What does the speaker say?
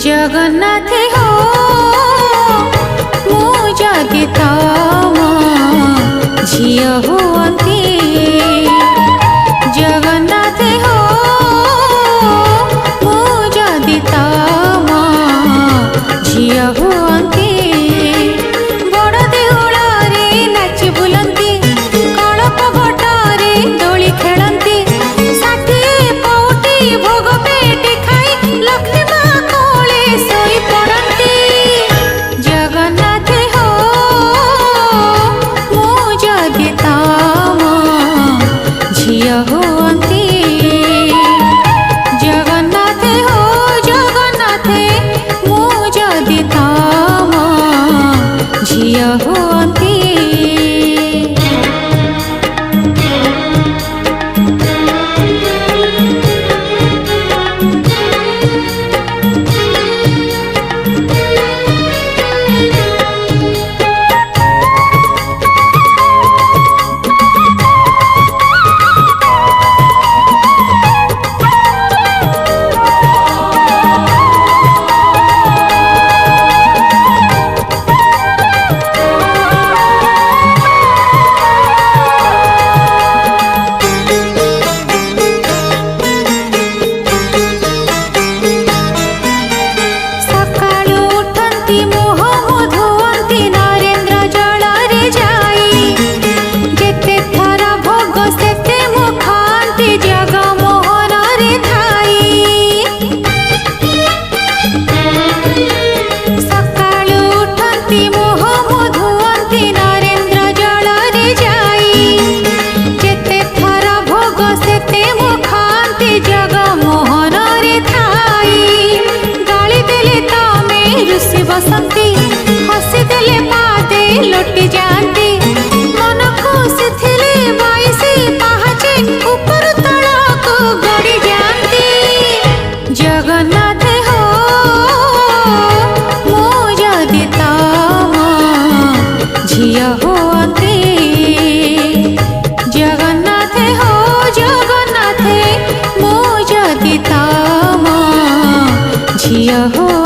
जगन्नाथ हो मु जदि तम झियो हुअंती जगन्नाथ हो मु जदि तम झियो हुअंती बड़ देउଳରେ नाची बुलंती कଳप बटरे दोली खेलंती षाठिए पौटी भोग पेटी खाई लक्ष्मी माँ कोले सोई पड़ंती जगन्नाथ हो मु जदि तम झियो हुअंती जगन्नाथ हो जगन्नाथ मु जदि तम झियो हुअंती बसंती हसी देले पादे लुटी जाती मन खुशी थिले बाईसी पहाचे ऊपर तलक गड़ी जाती जगन्नाथ हो मु जदि तम झियो हुअंती जगन्नाथ हो जगन्नाथ मु जदि तम झियो हो